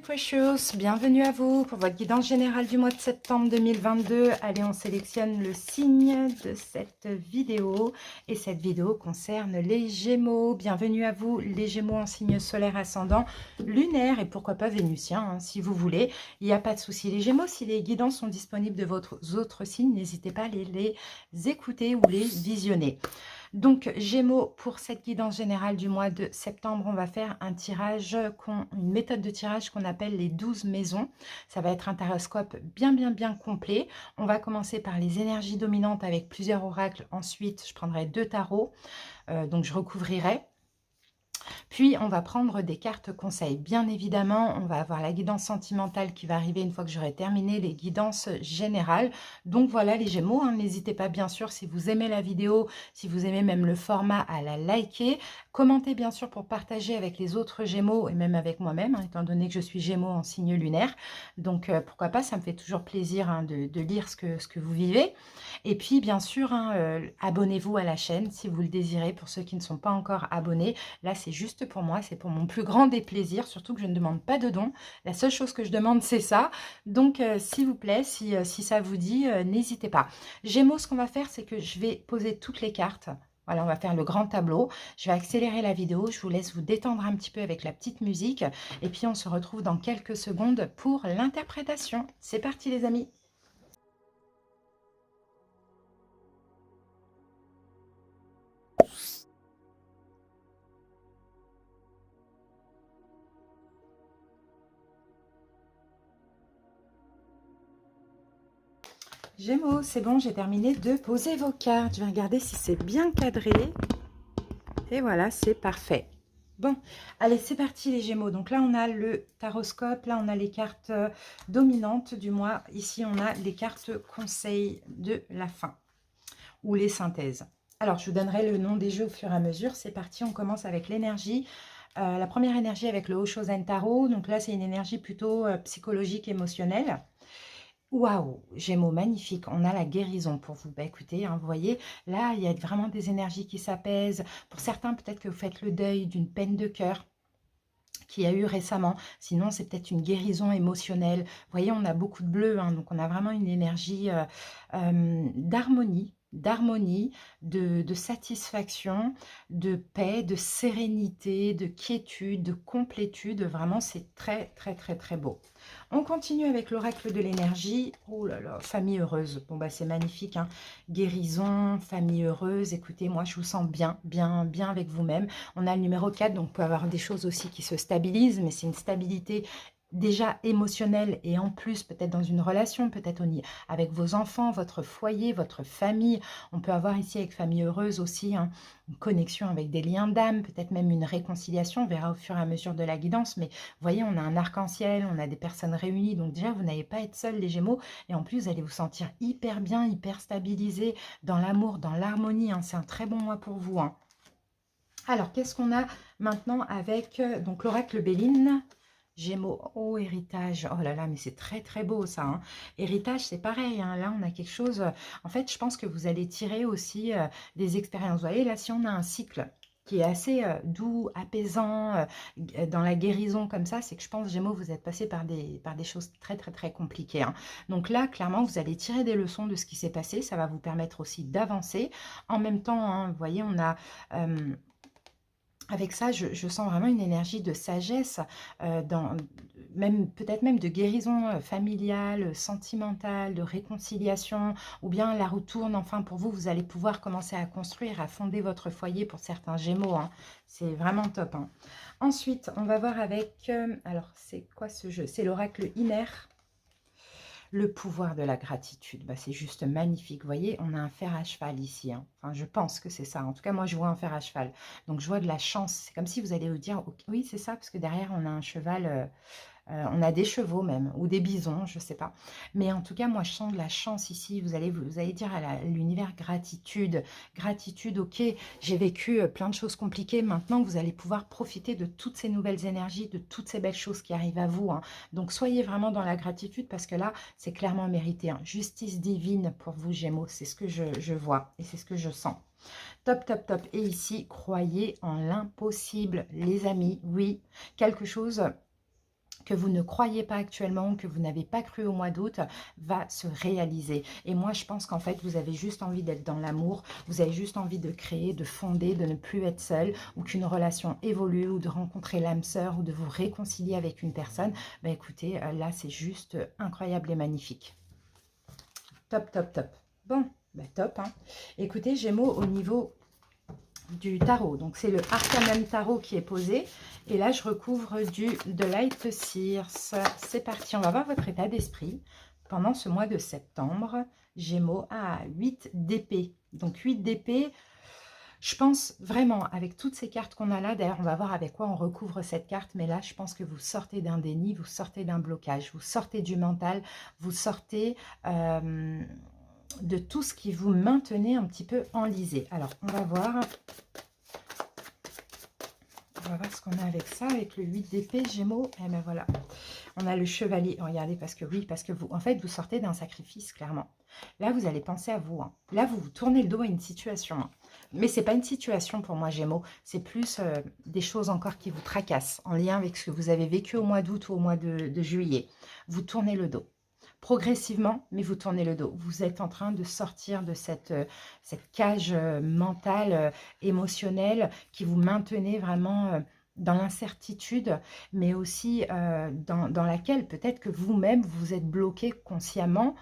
Precious, bienvenue à vous pour votre guidance générale du mois de septembre 2022. Allez, on sélectionne le signe de cette vidéo et cette vidéo concerne les Gémeaux. Bienvenue à vous les Gémeaux en signe solaire ascendant, lunaire et pourquoi pas vénusien hein, si vous voulez. Il n'y a pas de souci. Les Gémeaux, si les guidances sont disponibles de votre autres signes, n'hésitez pas à les écouter ou les visionner. Donc, Gémeaux, pour cette guidance générale du mois de septembre, on va faire un tirage, une méthode de tirage qu'on appelle les 12 maisons. Ça va être un taroscope bien complet. On va commencer par les énergies dominantes avec plusieurs oracles. Ensuite, je prendrai 2 tarots, donc je recouvrirai. Puis, on va prendre des cartes conseils. Bien évidemment, on va avoir la guidance sentimentale qui va arriver une fois que j'aurai terminé les guidances générales. Donc, voilà les Gémeaux. Hein, n'hésitez pas, bien sûr, si vous aimez la vidéo, si vous aimez même le format, à la liker. Commentez, bien sûr, pour partager avec les autres Gémeaux et même avec moi-même, hein, étant donné que je suis Gémeaux en signe lunaire. Donc, pourquoi pas, ça me fait toujours plaisir hein, de lire ce que vous vivez. Et puis, bien sûr, hein, abonnez-vous à la chaîne si vous le désirez. Pour ceux qui ne sont pas encore abonnés, là, c'est juste pour moi, c'est pour mon plus grand des plaisirs, surtout que je ne demande pas de dons. La seule chose que je demande, c'est ça. Donc, s'il vous plaît, si ça vous dit, n'hésitez pas. Gémeaux, ce qu'on va faire, c'est que je vais poser toutes les cartes. Voilà, on va faire le grand tableau. Je vais accélérer la vidéo. Je vous laisse vous détendre un petit peu avec la petite musique. Et puis, on se retrouve dans quelques secondes pour l'interprétation. C'est parti, les amis. Gémeaux, c'est bon, j'ai terminé de poser vos cartes. Je vais regarder si c'est bien cadré. Et voilà, c'est parfait. Bon, allez, c'est parti les Gémeaux. Donc là, on a le taroscope. Là, on a les cartes dominantes du mois. Ici, on a les cartes conseils de la fin ou les synthèses. Alors, je vous donnerai le nom des jeux au fur et à mesure. C'est parti, on commence avec l'énergie. La première énergie avec le Oshozen Tarot. Donc là, c'est une énergie plutôt psychologique, émotionnelle. Waouh, Gémeaux, magnifique. On a la guérison pour vous. Bah, écoutez, hein, vous voyez, là, il y a vraiment des énergies qui s'apaisent. Pour certains, peut-être que vous faites le deuil d'une peine de cœur qu'il y a eu récemment. Sinon, c'est peut-être une guérison émotionnelle. Vous voyez, on a beaucoup de bleu, hein, donc on a vraiment une énergie d'harmonie, de satisfaction, de paix, de sérénité, de quiétude, de complétude. Vraiment, c'est très beau. On continue avec l'oracle de l'énergie. Oh là là, famille heureuse. Bon, bah c'est magnifique. Hein. Guérison, famille heureuse. Écoutez, moi, je vous sens bien avec vous-même. On a le numéro 4, donc on peut avoir des choses aussi qui se stabilisent, mais c'est une stabilité déjà émotionnelle et en plus peut-être dans une relation, peut-être avec vos enfants, votre foyer, votre famille. On peut avoir ici avec famille heureuse aussi hein, une connexion avec des liens d'âme, peut-être même une réconciliation. On verra au fur et à mesure de la guidance, mais vous voyez, on a un arc-en-ciel, on a des personnes réunies, donc déjà vous n'allez pas être seuls les Gémeaux et en plus vous allez vous sentir hyper bien, hyper stabilisé dans l'amour, dans l'harmonie. Hein. C'est un très bon mois pour vous. Hein. Alors, qu'est-ce qu'on a maintenant avec donc l'oracle Béline, Gémeaux, oh, héritage, oh là là, mais c'est très beau ça. Hein. Héritage, c'est pareil, hein. Là on a quelque chose, en fait, je pense que vous allez tirer aussi des expériences. Vous voyez, là, si on a un cycle qui est assez doux, apaisant, dans la guérison comme ça, c'est que je pense, Gémeaux, vous êtes passé par des choses très compliquées. Hein. Donc là, clairement, vous allez tirer des leçons de ce qui s'est passé, ça va vous permettre aussi d'avancer. En même temps, hein, vous voyez, on a... avec ça, je sens vraiment une énergie de sagesse, peut-être même de guérison familiale, sentimentale, de réconciliation, ou bien la roue tourne, enfin pour vous, vous allez pouvoir commencer à construire, à fonder votre foyer pour certains Gémeaux. Hein. C'est vraiment top. Hein. Ensuite, on va voir avec, alors c'est quoi ce jeu? C'est l'oracle Iner. Le pouvoir de la gratitude, bah, c'est juste magnifique. Vous voyez, on a un fer à cheval ici. Hein. Enfin, je pense que c'est ça. En tout cas, moi, je vois un fer à cheval. Donc, je vois de la chance. C'est comme si vous allez vous dire, oui, c'est ça, parce que derrière, on a un cheval... on a des chevaux même, ou des bisons, je ne sais pas. Mais en tout cas, moi, je sens de la chance ici. Vous allez dire à l'univers gratitude. Gratitude, ok, j'ai vécu plein de choses compliquées. Maintenant, vous allez pouvoir profiter de toutes ces nouvelles énergies, de toutes ces belles choses qui arrivent à vous. Hein. Donc, soyez vraiment dans la gratitude parce que là, c'est clairement mérité. Hein. Justice divine pour vous, Gémeaux. C'est ce que je vois et c'est ce que je sens. Top. Et ici, croyez en l'impossible, les amis. Oui, quelque chose que vous ne croyez pas actuellement, que vous n'avez pas cru au mois d'août, va se réaliser. Et moi, je pense qu'en fait, vous avez juste envie d'être dans l'amour, vous avez juste envie de créer, de fonder, de ne plus être seul, ou qu'une relation évolue, ou de rencontrer l'âme sœur, ou de vous réconcilier avec une personne. Ben écoutez, là, c'est juste incroyable et magnifique. Top, top, top. Bon, ben top. Hein. Écoutez, Gémeaux, au niveau du tarot. Donc, c'est le Arcanum Tarot qui est posé. Et là, je recouvre de Light Seers. C'est parti. On va voir votre état d'esprit pendant ce mois de septembre. Gémeaux à 8 d'épée. Donc, 8 d'épée. Je pense vraiment, avec toutes ces cartes qu'on a là, d'ailleurs, on va voir avec quoi on recouvre cette carte. Mais là, je pense que vous sortez d'un déni, vous sortez d'un blocage, vous sortez du mental, vous sortez... de tout ce qui vous maintenait un petit peu enlisé. Alors, on va voir ce qu'on a avec ça, avec le 8 d'épée, Gémeaux. Et ben voilà, on a le chevalier. Regardez, parce que oui, parce que vous, en fait, vous sortez d'un sacrifice, clairement. Là, vous allez penser à vous. Hein. Là, vous vous tournez le dos à une situation. Hein. Mais c'est pas une situation pour moi, Gémeaux. C'est plus des choses encore qui vous tracassent, en lien avec ce que vous avez vécu au mois d'août ou au mois de juillet. Vous tournez le dos. Progressivement, mais vous tournez le dos. Vous êtes en train de sortir de cette cage mentale, émotionnelle, qui vous maintenait vraiment dans l'incertitude, mais aussi dans laquelle peut-être que vous-même, vous êtes bloqué consciemment,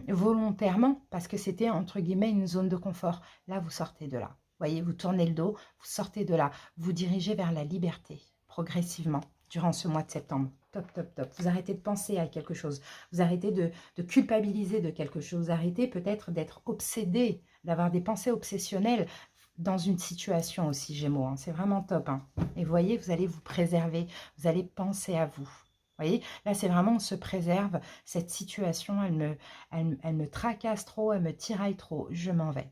volontairement, parce que c'était, entre guillemets, une zone de confort. Là, vous sortez de là. Vous voyez, vous tournez le dos, vous sortez de là. Vous dirigez vers la liberté, progressivement, durant ce mois de septembre. Top, top, top. Vous arrêtez de penser à quelque chose. Vous arrêtez de culpabiliser de quelque chose. Vous arrêtez peut-être d'être obsédé, d'avoir des pensées obsessionnelles dans une situation aussi, Gémeaux. Hein. C'est vraiment top. Hein. Et vous voyez, vous allez vous préserver. Vous allez penser à vous. Vous voyez, là, c'est vraiment, on se préserve. Cette situation, elle me tracasse trop, elle me tiraille trop. Je m'en vais.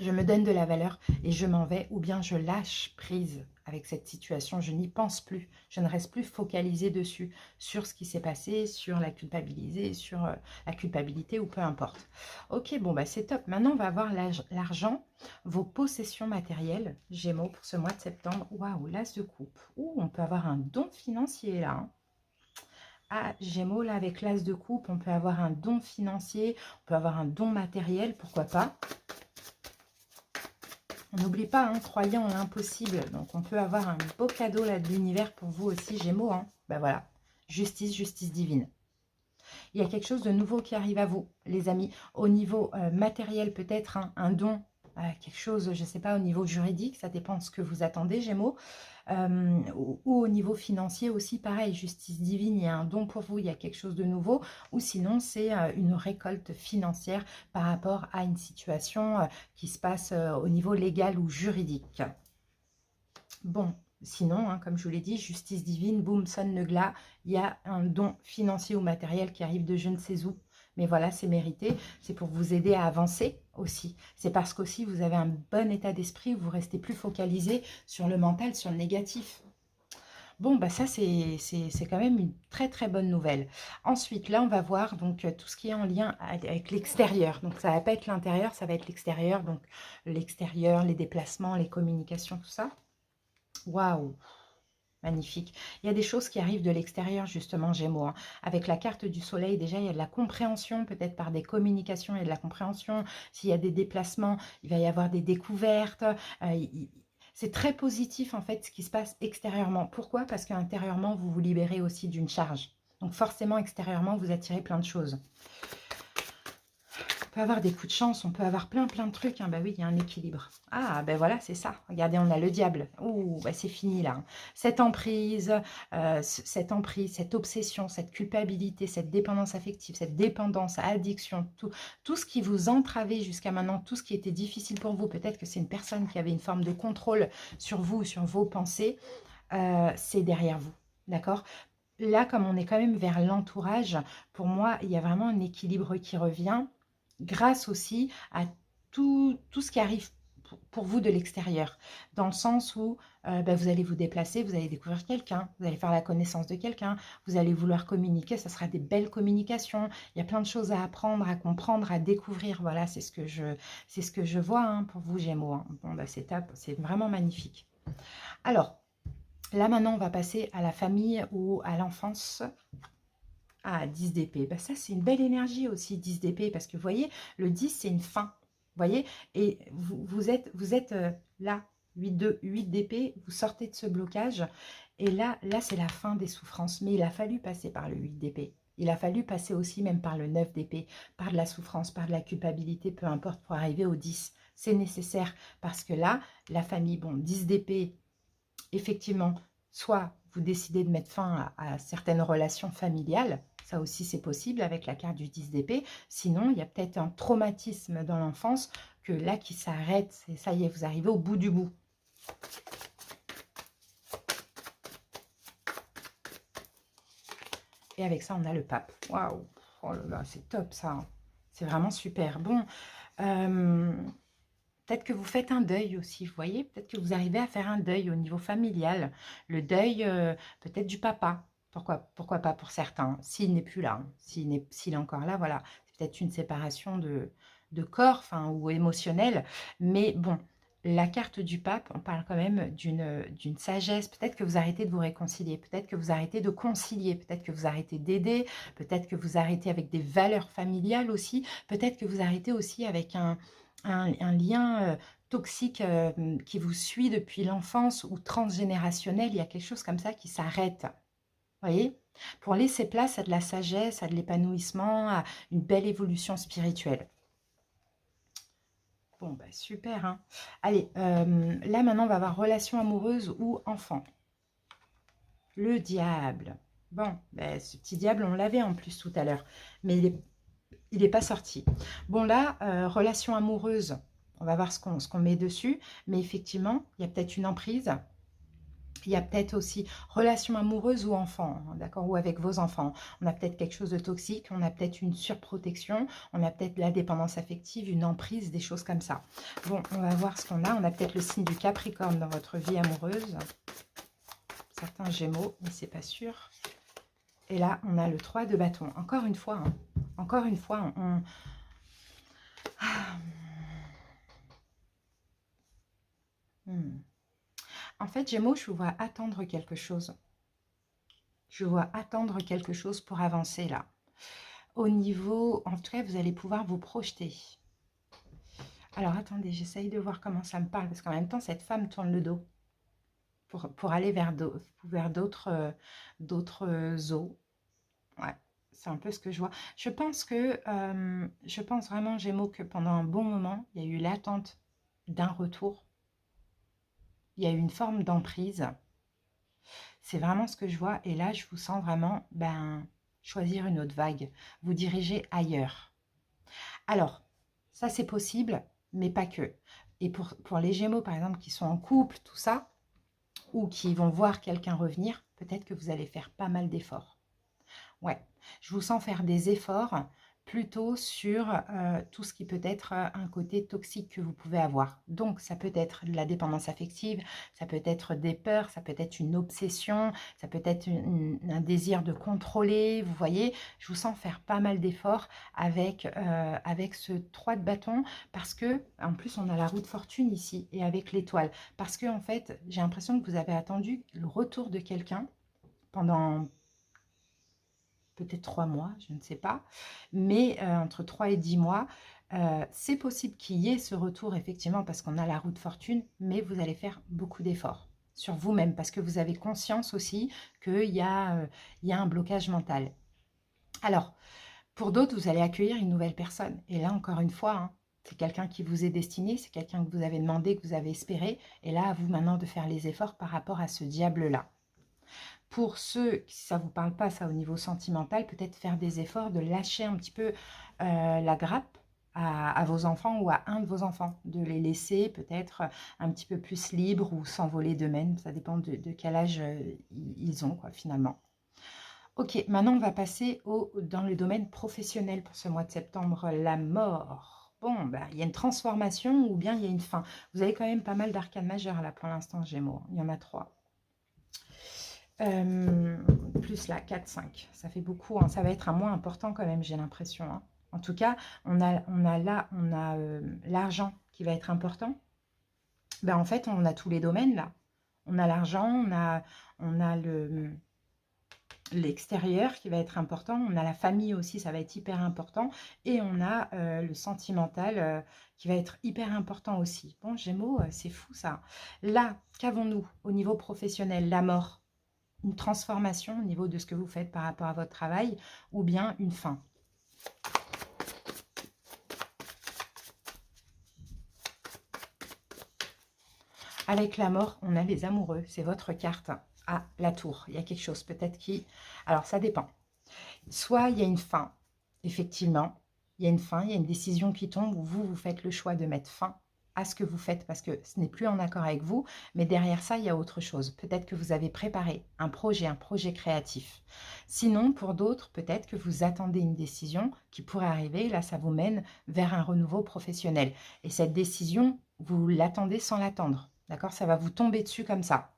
Je me donne de la valeur et je m'en vais, ou bien je lâche prise avec cette situation, je n'y pense plus, je ne reste plus focalisée dessus, sur ce qui s'est passé, sur la culpabilité, sur la culpabilité ou peu importe. Ok, bon, bah c'est top. Maintenant, on va voir l'argent, vos possessions matérielles, Gémeaux, pour ce mois de septembre. Waouh, l'as de coupe. Ouh, on peut avoir un don financier là. Hein. Ah, Gémeaux, là, avec l'as de coupe, on peut avoir un don financier, on peut avoir un don matériel, pourquoi pas. On n'oublie pas, hein, croyant en l'impossible. Donc, on peut avoir un beau cadeau là de l'univers pour vous aussi, Gémeaux. Hein. Ben voilà, justice, justice divine. Il y a quelque chose de nouveau qui arrive à vous, les amis. Au niveau matériel, peut-être hein, un don, quelque chose, je ne sais pas, au niveau juridique. Ça dépend de ce que vous attendez, Gémeaux. Ou au niveau financier aussi, pareil, justice divine, il y a un don pour vous, il y a quelque chose de nouveau, ou sinon c'est une récolte financière par rapport à une situation qui se passe au niveau légal ou juridique. Bon, sinon, hein, comme je vous l'ai dit, justice divine, boum, sonne le glas, il y a un don financier ou matériel qui arrive de je ne sais où. Mais voilà, c'est mérité. C'est pour vous aider à avancer aussi. C'est parce qu'aussi, vous avez un bon état d'esprit où vous restez plus focalisé sur le mental, sur le négatif. Bon, bah ça, c'est quand même une très, très bonne nouvelle. Ensuite, là, on va voir donc tout ce qui est en lien avec l'extérieur. Donc, ça ne va pas être l'intérieur, ça va être l'extérieur. Donc, l'extérieur, les déplacements, les communications, tout ça. Waouh! Magnifique. Il y a des choses qui arrivent de l'extérieur, justement, Gémeaux. Hein. Avec la carte du soleil, déjà, il y a de la compréhension, peut-être par des communications, il y a de la compréhension. S'il y a des déplacements, il va y avoir des découvertes. C'est très positif, en fait, ce qui se passe extérieurement. Pourquoi? Parce qu'intérieurement, vous vous libérez aussi d'une charge. Donc, forcément, extérieurement, vous attirez plein de choses. On peut avoir des coups de chance, on peut avoir plein de trucs. Hein. Bah oui, il y a un équilibre. Ah, ben voilà, c'est ça. Regardez, on a le diable. Ouh, bah c'est fini là. Cette emprise, cette obsession, cette culpabilité, cette dépendance affective, cette dépendance, addiction, tout ce qui vous entravait jusqu'à maintenant, tout ce qui était difficile pour vous. Peut-être que c'est une personne qui avait une forme de contrôle sur vous, sur vos pensées. C'est derrière vous, d'accord? Là, comme on est quand même vers l'entourage, pour moi, il y a vraiment un équilibre qui revient. Grâce aussi à tout ce qui arrive pour vous de l'extérieur, dans le sens où vous allez vous déplacer, vous allez découvrir quelqu'un, vous allez faire la connaissance de quelqu'un, vous allez vouloir communiquer, ça sera des belles communications, il y a plein de choses à apprendre, à comprendre, à découvrir, voilà, c'est ce que je vois hein, pour vous Gémeaux. Hein. Bon, bah, c'est top, c'est vraiment magnifique. Alors, Là, maintenant, on va passer à la famille ou à l'enfance. Ah, 10 d'épée. Bah, ça, c'est une belle énergie aussi, 10 d'épée, parce que vous voyez, le 10, c'est une fin. Vous voyez, et vous êtes là, 8 d'épée, vous sortez de ce blocage, et là c'est la fin des souffrances. Mais il a fallu passer par le 8 d'épée. Il a fallu passer aussi même par le 9 d'épée, par de la souffrance, par de la culpabilité, peu importe, pour arriver au 10. C'est nécessaire, parce que là, la famille, bon, 10 d'épée, effectivement, soit vous décidez de mettre fin à certaines relations familiales, ça aussi c'est possible avec la carte du 10 d'épée, sinon il y a peut-être un traumatisme dans l'enfance que là qui s'arrête, et ça y est, vous arrivez au bout du bout. Et avec ça, on a le pape. Waouh! Oh là là, c'est top ça. C'est vraiment super. Bon, peut-être que vous faites un deuil aussi, vous voyez. Peut-être que vous arrivez à faire un deuil au niveau familial. Le deuil peut-être du papa. Pourquoi pas pour certains, s'il n'est plus là. Hein. S'il est encore là, voilà. C'est peut-être une séparation de corps enfin, ou émotionnelle. Mais bon, la carte du pape, on parle quand même d'une sagesse. Peut-être que vous arrêtez de vous réconcilier. Peut-être que vous arrêtez de concilier. Peut-être que vous arrêtez d'aider. Peut-être que vous arrêtez avec des valeurs familiales aussi. Peut-être que vous arrêtez aussi avec un lien toxique qui vous suit depuis l'enfance ou transgénérationnel, il y a quelque chose comme ça qui s'arrête. Vous voyez? Pour laisser place à de la sagesse, à de l'épanouissement, à une belle évolution spirituelle. Bon, bah super. Hein. Allez, là maintenant, on va voir relation amoureuse ou enfant. Le diable. Bon, bah, ce petit diable, on l'avait en plus tout à l'heure, mais il n'est pas sorti. Bon là, relation amoureuse, on va voir ce qu'on met dessus. Mais effectivement, il y a peut-être une emprise. Il y a peut-être aussi relation amoureuse ou enfant, hein, d'accord, ou avec vos enfants. On a peut-être quelque chose de toxique, on a peut-être une surprotection, on a peut-être la dépendance affective, une emprise, des choses comme ça. Bon, on va voir ce qu'on a. On a peut-être le signe du Capricorne dans votre vie amoureuse. Certains Gémeaux, mais c'est pas sûr. Et là, on a le 3 de bâton. Encore une fois, hein, encore une fois, En fait, Gémeaux, je vous vois attendre quelque chose. Je vois attendre quelque chose pour avancer là. Au niveau, en tout cas, vous allez pouvoir vous projeter. Alors, attendez, j'essaye de voir comment ça me parle. Parce qu'en même temps, cette femme tourne le dos pour aller vers d'autres eaux. Ouais, c'est un peu ce que je vois. Je pense vraiment, Gémeaux, que pendant un bon moment, il y a eu l'attente d'un retour. Il y a eu une forme d'emprise. C'est vraiment ce que je vois. Et là, je vous sens vraiment choisir une autre vague. Vous diriger ailleurs. Alors, ça c'est possible, mais pas que. Et pour les Gémeaux, par exemple, qui sont en couple, tout ça, ou qui vont voir quelqu'un revenir, peut-être que vous allez faire pas mal d'efforts. Ouais, je vous sens faire des efforts plutôt sur tout ce qui peut être un côté toxique que vous pouvez avoir. Donc, ça peut être de la dépendance affective, ça peut être des peurs, ça peut être une obsession, ça peut être un désir de contrôler, vous voyez. Je vous sens faire pas mal d'efforts avec ce 3 de bâton parce que, en plus, on a la roue de fortune ici et avec l'étoile. Parce que, en fait, j'ai l'impression que vous avez attendu le retour de quelqu'un pendant peut-être 3 mois, je ne sais pas, mais entre 3 et 10 mois, c'est possible qu'il y ait ce retour effectivement parce qu'on a la roue de fortune, mais vous allez faire beaucoup d'efforts sur vous-même parce que vous avez conscience aussi qu'il y a un blocage mental. Alors, pour d'autres, vous allez accueillir une nouvelle personne. Et là, encore une fois, hein, c'est quelqu'un qui vous est destiné, c'est quelqu'un que vous avez demandé, que vous avez espéré. Et là, à vous maintenant de faire les efforts par rapport à ce diable-là. Pour ceux, si ça ne vous parle pas, ça au niveau sentimental, peut-être faire des efforts de lâcher un petit peu la grappe à vos enfants ou à un de vos enfants, de les laisser peut-être un petit peu plus libres ou s'envoler d'eux-mêmes, ça dépend de quel âge ils ont quoi, finalement. Ok, maintenant on va passer dans le domaine professionnel pour ce mois de septembre, la mort. Bon, il y a une transformation ou bien il y a une fin. Vous avez quand même pas mal d'arcanes majeures là pour l'instant, Gémeaux. Il y en a 3. Plus là, 4, 5. Ça fait beaucoup. Hein. Ça va être un mois important quand même, j'ai l'impression. Hein. En tout cas, on a l'argent qui va être important. En fait, on a tous les domaines là. On a l'argent, on a l'extérieur qui va être important, on a la famille aussi, ça va être hyper important, et on a le sentimental qui va être hyper important aussi. Bon, Gémeaux, c'est fou ça. Là, qu'avons-nous au niveau professionnel? La mort, une transformation au niveau de ce que vous faites par rapport à votre travail, ou bien une fin. Avec la mort, on a les amoureux, c'est votre carte. Ah, la tour, il y a quelque chose peut-être qui... Alors, ça dépend. Soit il y a une fin, effectivement, il y a une fin, il y a une décision qui tombe où vous faites le choix de mettre fin à ce que vous faites parce que ce n'est plus en accord avec vous, mais derrière ça, il y a autre chose. Peut-être que vous avez préparé un projet créatif. Sinon, pour d'autres, peut-être que vous attendez une décision qui pourrait arriver, là, ça vous mène vers un renouveau professionnel. Et cette décision, vous l'attendez sans l'attendre, d'accord? Ça va vous tomber dessus comme ça.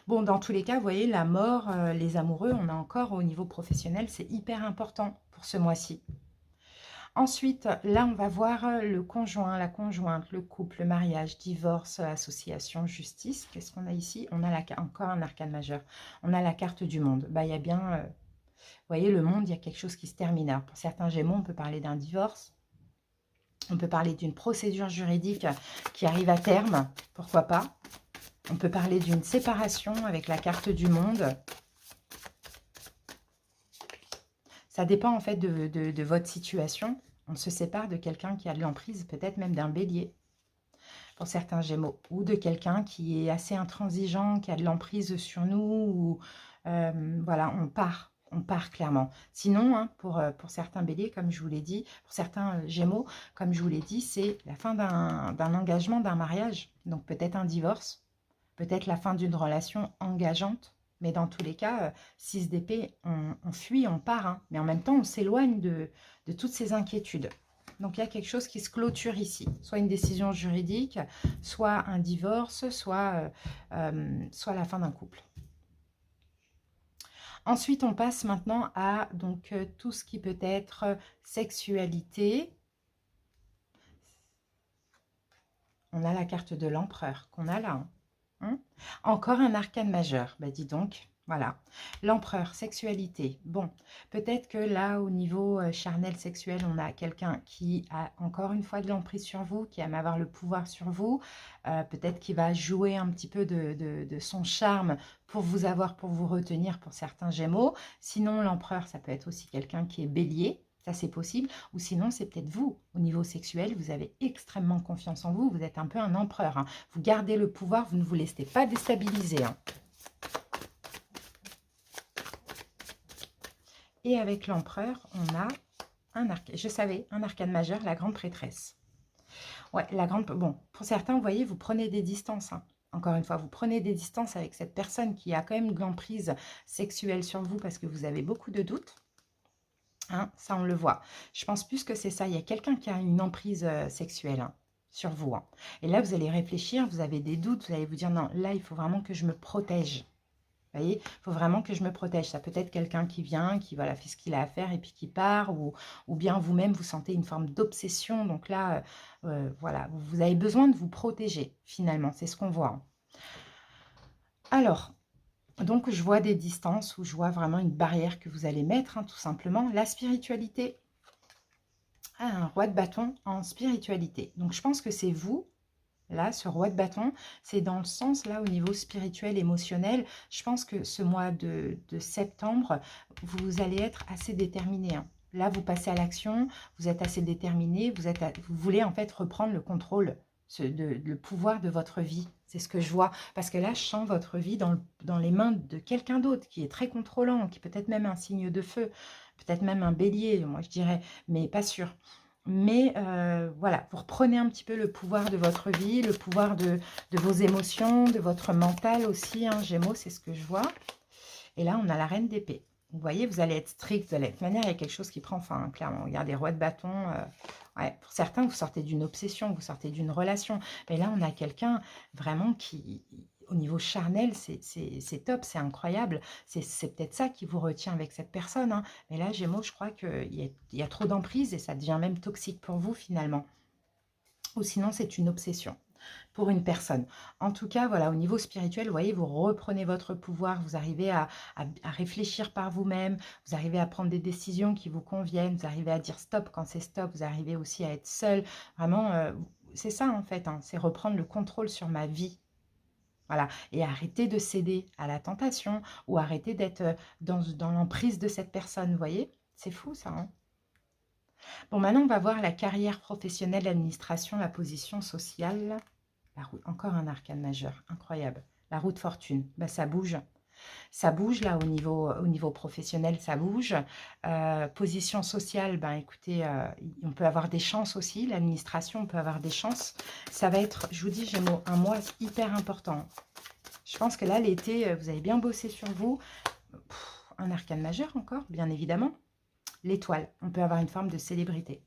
Bon, dans tous les cas, vous voyez, la mort, les amoureux, on a encore au niveau professionnel, c'est hyper important pour ce mois-ci. Ensuite, là, on va voir le conjoint, la conjointe, le couple, le mariage, divorce, association, justice. Qu'est-ce qu'on a ici? On a encore un arcane majeur. On a la carte du monde. Bah, il y a bien, vous voyez, le monde, il y a quelque chose qui se termine. Alors, pour certains Gémeaux, on peut parler d'un divorce. On peut parler d'une procédure juridique qui arrive à terme. Pourquoi pas? On peut parler d'une séparation avec la carte du monde. Ça dépend en fait de votre situation. On se sépare de quelqu'un qui a de l'emprise, peut-être même d'un bélier, pour certains Gémeaux. Ou de quelqu'un qui est assez intransigeant, qui a de l'emprise sur nous. Ou, voilà, on part clairement. Sinon, hein, pour certains béliers, comme je vous l'ai dit, pour certains Gémeaux, comme je vous l'ai dit, c'est la fin d'un engagement, d'un mariage. Donc peut-être un divorce. Peut-être la fin d'une relation engageante, mais dans tous les cas, 6 d'épée, on fuit, on part, hein. Mais en même temps, on s'éloigne de toutes ces inquiétudes. Donc, il y a quelque chose qui se clôture ici. Soit une décision juridique, soit un divorce, soit la fin d'un couple. Ensuite, on passe maintenant à donc, tout ce qui peut être sexualité. On a la carte de l'empereur qu'on a là, hein. Encore un arcane majeur, bah dis donc, voilà. L'empereur, sexualité. Bon, peut-être que là, au niveau charnel sexuel, on a quelqu'un qui a encore une fois de l'emprise sur vous, qui aime avoir le pouvoir sur vous. Peut-être qu'il va jouer un petit peu de son charme pour vous avoir, pour vous retenir pour certains Gémeaux. Sinon, l'empereur, ça peut être aussi quelqu'un qui est bélier. Ça, c'est possible. Ou sinon, c'est peut-être vous. Au niveau sexuel, vous avez extrêmement confiance en vous. Vous êtes un peu un empereur, hein. Vous gardez le pouvoir. Vous ne vous laissez pas déstabiliser, hein. Et avec l'empereur, on a un arcane. Je savais, un arcane majeur, la grande prêtresse. Ouais, la grande... Bon, pour certains, vous voyez, vous prenez des distances, hein. Encore une fois, vous prenez des distances avec cette personne qui a quand même une emprise sexuelle sur vous parce que vous avez beaucoup de doutes. Hein, ça, on le voit. Je pense plus que c'est ça. Il y a quelqu'un qui a une emprise sexuelle, hein, sur vous, hein. Et là, vous allez réfléchir, vous avez des doutes, vous allez vous dire, non, là, il faut vraiment que je me protège. Vous voyez, il faut vraiment que je me protège. Ça peut être quelqu'un qui vient, qui voilà, fait ce qu'il a à faire et puis qui part, ou bien vous-même, vous sentez une forme d'obsession. Donc là, voilà, vous avez besoin de vous protéger, finalement. C'est ce qu'on voit, hein. Alors... Donc, je vois des distances où je vois vraiment une barrière que vous allez mettre, hein, tout simplement. La spiritualité. Ah, un roi de bâton en spiritualité. Donc, je pense que c'est vous, là, ce roi de bâton. C'est dans le sens, là, au niveau spirituel, émotionnel. Je pense que ce mois de septembre, vous allez être assez déterminé, hein. Là, vous passez à l'action, vous êtes assez déterminé, vous voulez en fait reprendre le contrôle, le pouvoir de votre vie. C'est ce que je vois. Parce que là, je sens votre vie dans les mains de quelqu'un d'autre qui est très contrôlant, qui peut être même un signe de feu, peut-être même un bélier, moi je dirais, mais pas sûr. Mais voilà, vous reprenez un petit peu le pouvoir de votre vie, le pouvoir de vos émotions, de votre mental aussi, hein, Gémeaux, c'est ce que je vois. Et là, on a la reine d'épée. Vous voyez, vous allez être strict, vous allez être... De toute manière, il y a quelque chose qui prend fin, hein, clairement. Regardez, roi de bâton. Ouais, pour certains, vous sortez d'une obsession, vous sortez d'une relation. Mais là, on a quelqu'un vraiment qui, au niveau charnel, c'est top, c'est incroyable. C'est peut-être ça qui vous retient avec cette personne, hein. Mais là, Gémeaux, je crois qu'il y a trop d'emprise et ça devient même toxique pour vous, finalement. Ou sinon, c'est une obsession. pour une personne. En tout cas, voilà, au niveau spirituel, vous voyez, vous reprenez votre pouvoir, vous arrivez à réfléchir par vous-même, vous arrivez à prendre des décisions qui vous conviennent, vous arrivez à dire stop quand c'est stop, vous arrivez aussi à être seul. Vraiment, c'est ça en fait, hein, c'est reprendre le contrôle sur ma vie. Voilà, et arrêter de céder à la tentation ou arrêter d'être dans l'emprise de cette personne, vous voyez? C'est fou ça, hein? Bon, maintenant, on va voir la carrière professionnelle, l'administration, la position sociale. Encore un arcane majeur, incroyable. La roue de fortune, bah, ça bouge. Ça bouge là au niveau professionnel, ça bouge. Position sociale, ben écoutez, on peut avoir des chances aussi. L'administration, on peut avoir des chances. Ça va être, je vous dis, Gémeaux, un mois hyper important. Je pense que là, l'été, vous avez bien bossé sur vous. Un arcane majeur encore, bien évidemment. L'étoile, on peut avoir une forme de célébrité.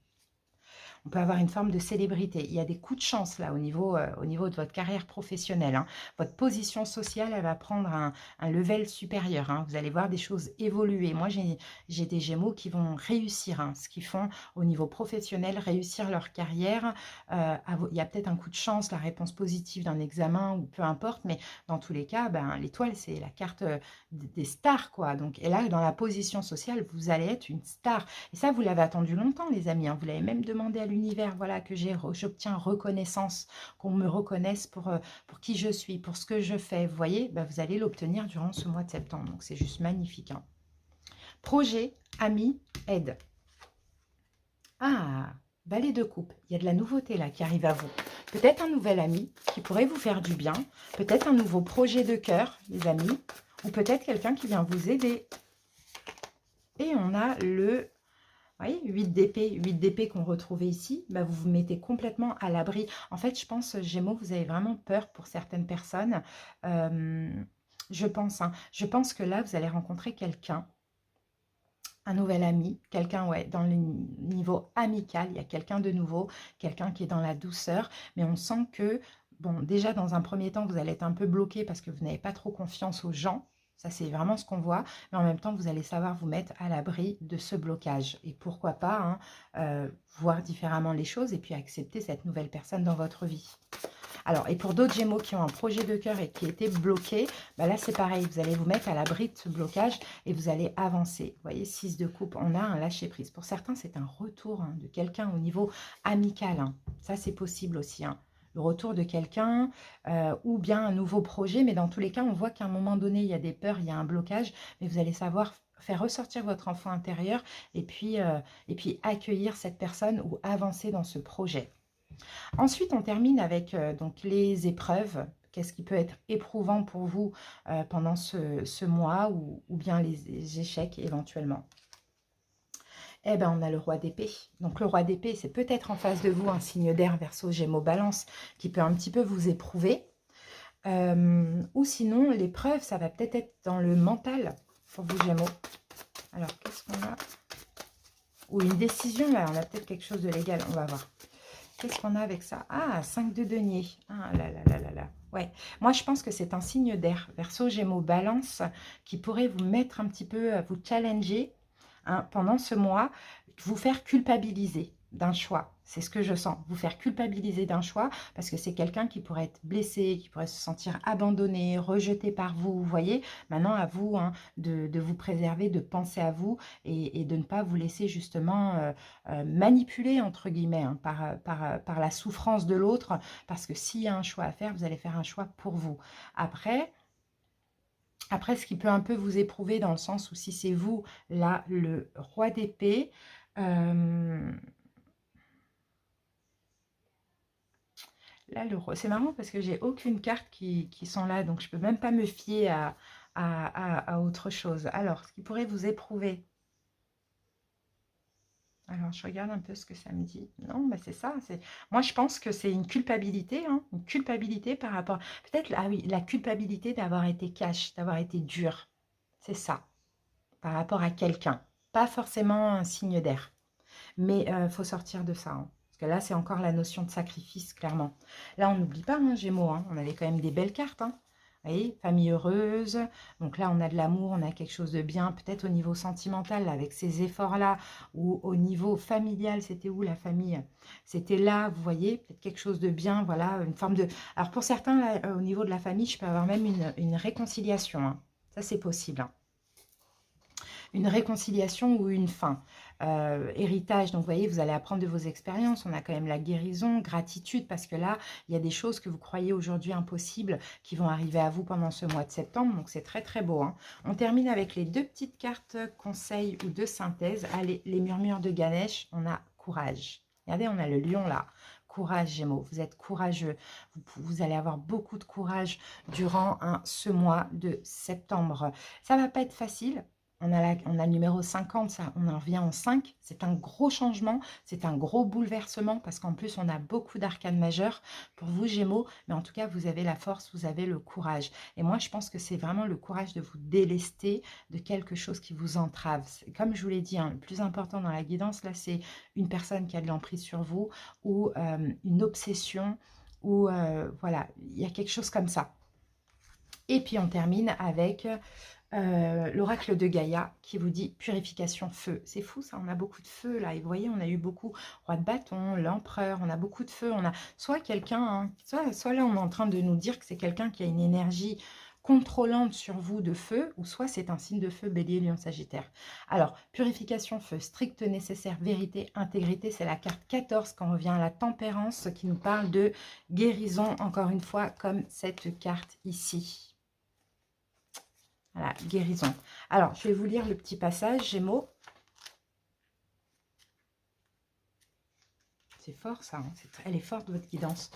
On peut avoir une forme de célébrité. Il y a des coups de chance là au niveau de votre carrière professionnelle, hein. Votre position sociale, elle va prendre un level supérieur, hein. Vous allez voir des choses évoluer. Moi, j'ai des Gémeaux qui vont réussir, hein, ce qu'ils font au niveau professionnel, réussir leur carrière. Il y a peut-être un coup de chance, la réponse positive d'un examen ou peu importe, mais dans tous les cas, ben, l'étoile, c'est la carte des stars, quoi. Donc, et là, dans la position sociale, vous allez être une star. Et ça, vous l'avez attendu longtemps, les amis, hein. Vous l'avez même demandé à l'univers, voilà, que j'obtiens reconnaissance, qu'on me reconnaisse pour qui je suis, pour ce que je fais. Vous voyez, ben, vous allez l'obtenir durant ce mois de septembre. Donc, c'est juste magnifique, hein. Projet, amis, aide. Ah, balai de coupe. Il y a de la nouveauté là qui arrive à vous. Peut-être un nouvel ami qui pourrait vous faire du bien. Peut-être un nouveau projet de cœur, les amis. Ou peut-être quelqu'un qui vient vous aider. Et on a le... Vous voyez, 8 d'épée qu'on retrouvait ici, bah vous vous mettez complètement à l'abri. En fait, je pense, Gémeaux, vous avez vraiment peur pour certaines personnes. Je pense, hein, je pense que là, vous allez rencontrer quelqu'un, un nouvel ami, quelqu'un, ouais, dans le niveau amical, il y a quelqu'un de nouveau, quelqu'un qui est dans la douceur, mais on sent que, bon, déjà, dans un premier temps, vous allez être un peu bloqué parce que vous n'avez pas trop confiance aux gens. Ça, c'est vraiment ce qu'on voit. Mais en même temps, vous allez savoir vous mettre à l'abri de ce blocage. Et pourquoi pas, hein, voir différemment les choses et puis accepter cette nouvelle personne dans votre vie. Alors, et pour d'autres Gémeaux qui ont un projet de cœur et qui étaient bloqués, bah là, c'est pareil. Vous allez vous mettre à l'abri de ce blocage et vous allez avancer. Vous voyez, 6 de coupe, on a un lâcher-prise. Pour certains, c'est un retour, hein, de quelqu'un au niveau amical, hein. Ça, c'est possible aussi, hein. Le retour de quelqu'un ou bien un nouveau projet. Mais dans tous les cas, on voit qu'à un moment donné, il y a des peurs, il y a un blocage. Mais vous allez savoir faire ressortir votre enfant intérieur et puis accueillir cette personne ou avancer dans ce projet. Ensuite, on termine avec donc les épreuves. Qu'est-ce qui peut être éprouvant pour vous pendant ce mois ou bien les échecs éventuellement. Eh bien, on a le roi d'épée. Donc, le roi d'épée, c'est peut-être en face de vous un signe d'air, Verseau, Gémeaux, Balance, qui peut un petit peu vous éprouver. Ou sinon, l'épreuve, ça va peut-être être dans le mental pour vous, Gémeaux. Alors, qu'est-ce qu'on a? Ou une décision, là, on a peut-être quelque chose de légal, on va voir. Qu'est-ce qu'on a avec ça? Ah, 5 de denier. Ah là là là là là. Ouais, moi je pense que c'est un signe d'air, Verseau, Gémeaux, Balance, qui pourrait vous mettre un petit peu, vous challenger, hein, pendant ce mois, vous faire culpabiliser d'un choix. C'est ce que je sens, vous faire culpabiliser d'un choix, parce que c'est quelqu'un qui pourrait être blessé, qui pourrait se sentir abandonné, rejeté par vous, vous voyez. Maintenant, à vous, hein, de vous préserver, de penser à vous et de ne pas vous laisser justement manipuler, entre guillemets, hein, par la souffrance de l'autre, parce que s'il y a un choix à faire, vous allez faire un choix pour vous. Après, ce qui peut un peu vous éprouver dans le sens où si c'est vous, là, le roi d'épée, là, c'est marrant parce que j'ai aucune carte qui sont là, donc je ne peux même pas me fier à autre chose. Alors, ce qui pourrait vous éprouver. Alors, je regarde un peu ce que ça me dit. Non, mais c'est ça. Moi, je pense que c'est une culpabilité, hein, une culpabilité par rapport... Peut-être, ah oui, la culpabilité d'avoir été cash, d'avoir été dur. C'est ça, par rapport à quelqu'un. Pas forcément un signe d'air. Mais il faut sortir de ça, hein. Parce que là, c'est encore la notion de sacrifice, clairement. Là, on n'oublie pas, hein, Gémeaux, hein, on avait quand même des belles cartes, hein. Vous voyez, famille heureuse. Donc là, on a de l'amour, on a quelque chose de bien. Peut-être au niveau sentimental, là, avec ces efforts-là. Ou au niveau familial, c'était où la famille? C'était là, vous voyez, peut-être quelque chose de bien. Voilà, une forme de... Alors pour certains, là, au niveau de la famille, je peux avoir même une réconciliation, hein. Ça, c'est possible, hein. Une réconciliation ou une fin. Héritage, donc vous voyez, vous allez apprendre de vos expériences. On a quand même la guérison, gratitude, parce que là, il y a des choses que vous croyez aujourd'hui impossibles qui vont arriver à vous pendant ce mois de septembre. Donc c'est très très beau, hein. On termine avec les deux petites cartes conseils ou de synthèse. Allez, les murmures de Ganesh, on a courage. Regardez, on a le lion là. Courage, Gémeaux, vous êtes courageux. Vous allez avoir beaucoup de courage durant ce mois de septembre. Ça ne va pas être facile. On a le numéro 50, ça, on en revient en 5. C'est un gros changement, c'est un gros bouleversement parce qu'en plus, on a beaucoup d'arcanes majeures pour vous, Gémeaux. Mais en tout cas, vous avez la force, vous avez le courage. Et moi, je pense que c'est vraiment le courage de vous délester de quelque chose qui vous entrave. Comme je vous l'ai dit, hein, le plus important dans la guidance, là, c'est une personne qui a de l'emprise sur vous ou une obsession ou voilà, il y a quelque chose comme ça. Et puis, on termine avec... l'oracle de Gaïa qui vous dit purification feu. C'est fou ça, on a beaucoup de feu là. Et vous voyez, on a eu beaucoup roi de bâton, l'empereur, on a beaucoup de feu. On a soit quelqu'un, hein, soit là on est en train de nous dire que c'est quelqu'un qui a une énergie contrôlante sur vous de feu, ou soit c'est un signe de feu, bélier, lion, sagittaire. Alors, purification feu, strict, nécessaire, vérité, intégrité, c'est la carte 14 quand on revient à la tempérance qui nous parle de guérison, encore une fois, comme cette carte ici. Voilà, guérison. Alors, je vais vous lire le petit passage, Gémeaux. C'est fort, ça. Hein, elle est forte, votre guidance.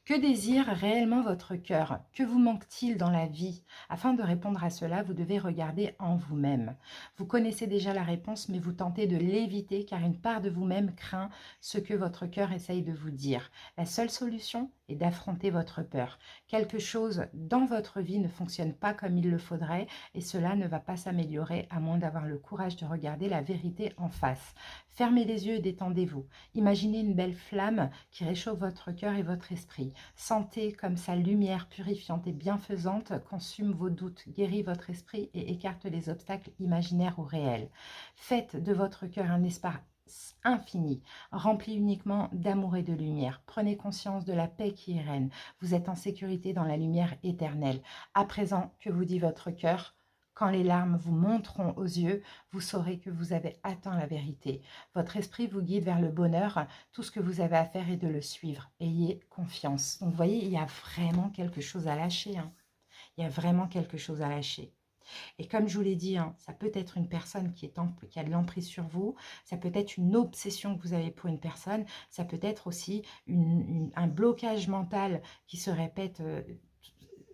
Que désire réellement votre cœur? Que vous manque-t-il dans la vie? Afin de répondre à cela, vous devez regarder en vous-même. Vous connaissez déjà la réponse, mais vous tentez de l'éviter car une part de vous-même craint ce que votre cœur essaye de vous dire. La seule solution est d'affronter votre peur. Quelque chose dans votre vie ne fonctionne pas comme il le faudrait et cela ne va pas s'améliorer à moins d'avoir le courage de regarder la vérité en face. Fermez les yeux et détendez-vous. Imaginez une belle flamme qui réchauffe votre cœur et votre esprit. Sentez comme sa lumière purifiante et bienfaisante consume vos doutes, guérit votre esprit et écarte les obstacles imaginaires ou réels. Faites de votre cœur un espace infini, rempli uniquement d'amour et de lumière. Prenez conscience de la paix qui y règne. Vous êtes en sécurité dans la lumière éternelle. À présent, que vous dit votre cœur? Quand les larmes vous monteront aux yeux, vous saurez que vous avez atteint la vérité. Votre esprit vous guide vers le bonheur. Tout ce que vous avez à faire est de le suivre. Ayez confiance. Donc, vous voyez, il y a vraiment quelque chose à lâcher, hein. Il y a vraiment quelque chose à lâcher. Et comme je vous l'ai dit, hein, ça peut être une personne qui a de l'emprise sur vous, ça peut être une obsession que vous avez pour une personne, ça peut être aussi un blocage mental qui se répète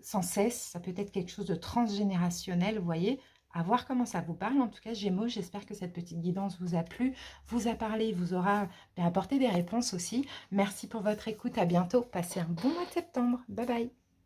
sans cesse, ça peut être quelque chose de transgénérationnel, vous voyez, à voir comment ça vous parle. En tout cas, Gémeaux, j'espère que cette petite guidance vous a plu, vous a parlé, vous aura apporté des réponses aussi. Merci pour votre écoute, à bientôt, passez un bon mois de septembre, bye bye.